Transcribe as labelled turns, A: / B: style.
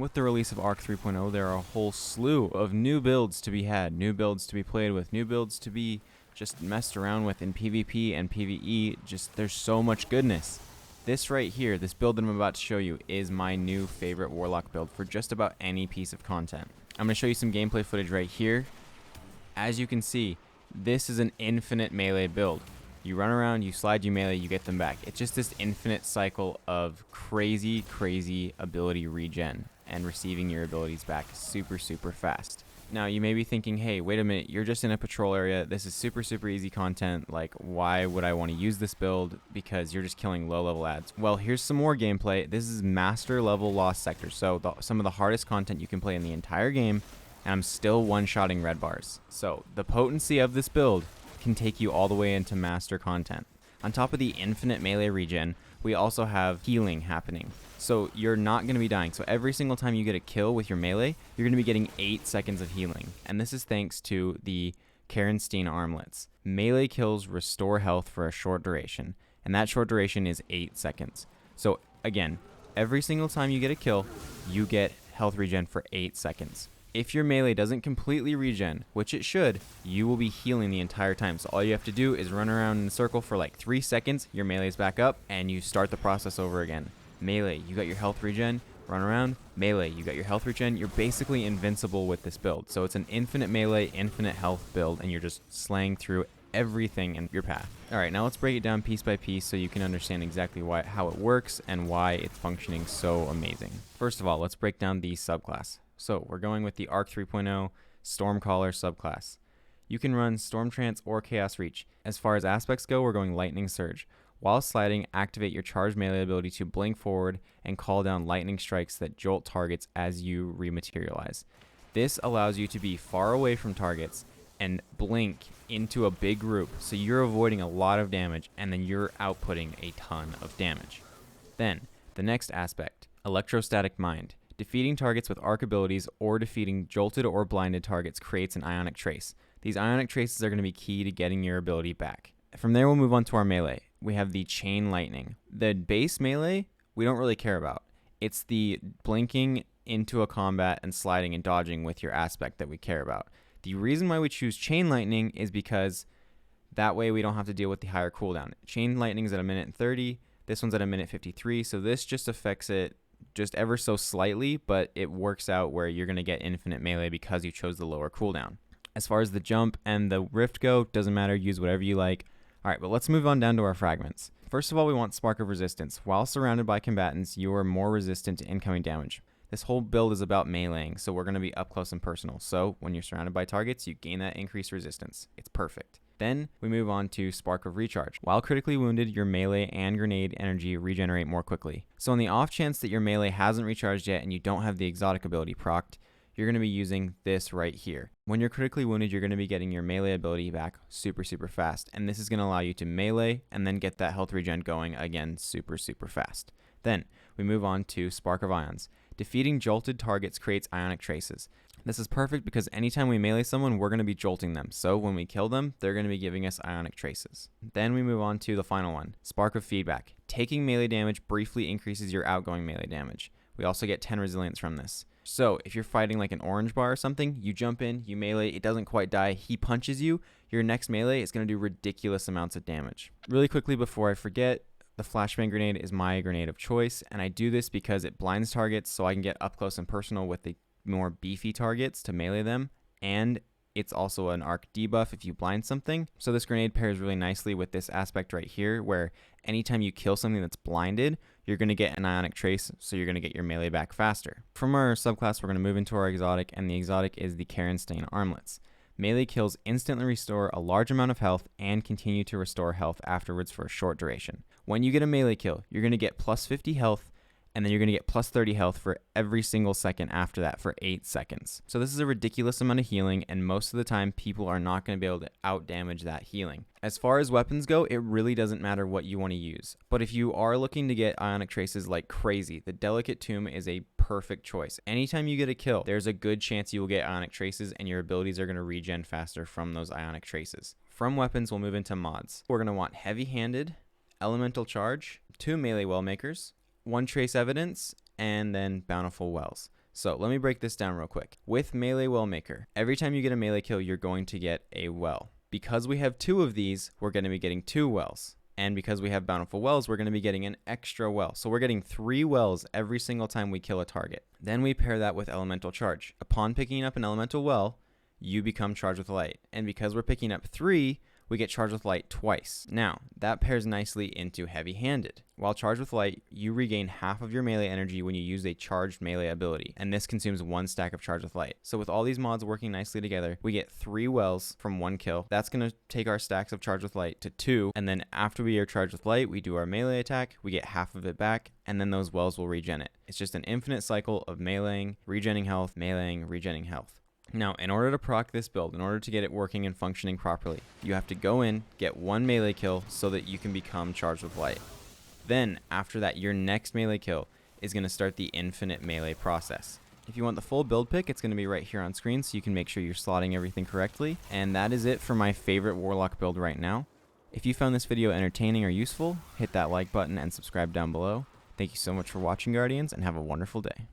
A: With the release of Arc 3.0, there are a whole slew of new builds to be had, new builds to be played with, new builds to be just messed around with in PvP and PvE. Just there's so much goodness. This right here, this build that I'm about to show you, is my new favorite Warlock build for just about any piece of content. I'm going to show you some gameplay footage right here. As you can see, this is an infinite melee build. You run around, you slide, you melee, you get them back. It's just this infinite cycle of crazy ability regen and receiving your abilities back super fast. Now you may be thinking, hey, wait a minute, you're just in a patrol area. This is super easy content. Like, why would I want to use this build? Because you're just killing low level ads. Well, here's some more gameplay. This is master level lost sectors. So some of the hardest content you can play in the entire game, and I'm still one-shotting red bars. So the potency of this build can take you all the way into master content. On top of the infinite melee regen, we also have healing happening. So you're not going to be dying. So every single time you get a kill with your melee, you're going to be getting 8 seconds of healing. And this is thanks to the Karnstein armlets. Melee kills restore health for a short duration, and that short duration is 8 seconds. So again, every single time you get a kill, you get health regen for 8 seconds. If your melee doesn't completely regen, which it should, you will be healing the entire time. So all you have to do is run around in a circle for like 3 seconds, your melee's back up, and you start the process over again. Melee, you got your health regen, run around, melee, you got your health regen. You're basically invincible with this build. So it's an infinite melee, infinite health build, and you're just slaying through everything in your path. Alright, now let's break it down piece by piece so you can understand exactly how it works and why it's functioning so amazing. First of all, let's break down the subclass. So we're going with the Arc 3.0 Stormcaller subclass. You can run Storm Trance or Chaos Reach. As far as aspects go, we're going Lightning Surge. While sliding, activate your charged melee ability to blink forward and call down lightning strikes that jolt targets as you rematerialize. This allows you to be far away from targets and blink into a big group, so you're avoiding a lot of damage and then you're outputting a ton of damage. Then, the next aspect, Electrostatic Mind. Defeating targets with arc abilities or defeating jolted or blinded targets creates an ionic trace. These ionic traces are going to be key to getting your ability back. From there, we'll move on to our melee. We have the Chain Lightning. The base melee, we don't really care about. It's the blinking into a combat and sliding and dodging with your aspect that we care about. The reason why we choose Chain Lightning is because that way we don't have to deal with the higher cooldown. Chain Lightning's at 1:30. This one's at 1:53. So this just affects it just ever so slightly, but it works out where you're going to get infinite melee because you chose the lower cooldown. As far as the jump and the rift go, doesn't matter, use whatever you like. Alright, but let's move on down to our fragments. First of all, we want Spark of Resistance. While surrounded by combatants, you are more resistant to incoming damage. This whole build is about meleeing, so we're going to be up close and personal. So when you're surrounded by targets, you gain that increased resistance. It's perfect. Then we move on to Spark of Recharge. While critically wounded, your melee and grenade energy regenerate more quickly. So on the off chance that your melee hasn't recharged yet and you don't have the exotic ability procced, you're going to be using this right here. When you're critically wounded, you're going to be getting your melee ability back super fast. And this is going to allow you to melee and then get that health regen going again super fast. Then we move on to Spark of Ions. Defeating jolted targets creates ionic traces. This is perfect because anytime we melee someone, we're going to be jolting them. So when we kill them, they're going to be giving us ionic traces. Then we move on to the final one, Spark of Feedback. Taking melee damage briefly increases your outgoing melee damage. We also get 10 resilience from this. So if you're fighting like an orange bar or something, you jump in, you melee, it doesn't quite die, he punches you, your next melee is going to do ridiculous amounts of damage. Really quickly before I forget, the flashbang grenade is my grenade of choice, and I do this because it blinds targets so I can get up close and personal with the more beefy targets to melee them, and it's also an arc debuff if you blind something. So this grenade pairs really nicely with this aspect right here, where anytime you kill something that's blinded, you're going to get an ionic trace, so you're going to get your melee back faster. From our subclass, we're going to move into our exotic, and the exotic is the Karnstein armlets. Melee kills instantly restore a large amount of health and continue to restore health afterwards for a short duration. When you get a melee kill, you're going to get plus 50 health, and then you're going to get plus 30 health for every single second after that for 8 seconds. So this is a ridiculous amount of healing, and most of the time people are not going to be able to out damage that healing. As far as weapons go, it really doesn't matter what you want to use. But if you are looking to get ionic traces like crazy, the Delicate Tomb is a perfect choice. Anytime you get a kill, there's a good chance you will get ionic traces, and your abilities are going to regen faster from those ionic traces. From weapons, we'll move into mods. We're going to want Heavy-Handed, Elemental Charge, 2 Melee Well Makers, 1 Trace Evidence, and then Bountiful Wells. So let me break this down real quick. With Melee Well Maker, every time you get a melee kill, you're going to get a well. Because we have 2 of these, we're going to be getting 2 wells. And because we have Bountiful Wells, we're going to be getting an extra well. So we're getting 3 wells every single time we kill a target. Then we pair that with Elemental Charge. Upon picking up an Elemental Well, you become Charged with Light. And because we're picking up 3, we get Charged with Light twice. Now, that pairs nicely into Heavy Handed. While Charged with Light, you regain half of your melee energy when you use a charged melee ability, and this consumes 1 stack of Charged with Light. So with all these mods working nicely together, we get 3 wells from 1 kill. That's going to take our stacks of Charged with Light to 2, and then after we are Charged with Light, we do our melee attack, we get half of it back, and then those wells will regen it. It's just an infinite cycle of meleeing, regenning health, meleeing, regenning health. Now, in order to proc this build, in order to get it working and functioning properly, you have to go in, get 1 melee kill so that you can become Charged with Light. Then, after that, your next melee kill is going to start the infinite melee process. If you want the full build pick, it's going to be right here on screen so you can make sure you're slotting everything correctly. And that is it for my favorite Warlock build right now. If you found this video entertaining or useful, hit that like button and subscribe down below. Thank you so much for watching, Guardians, and have a wonderful day.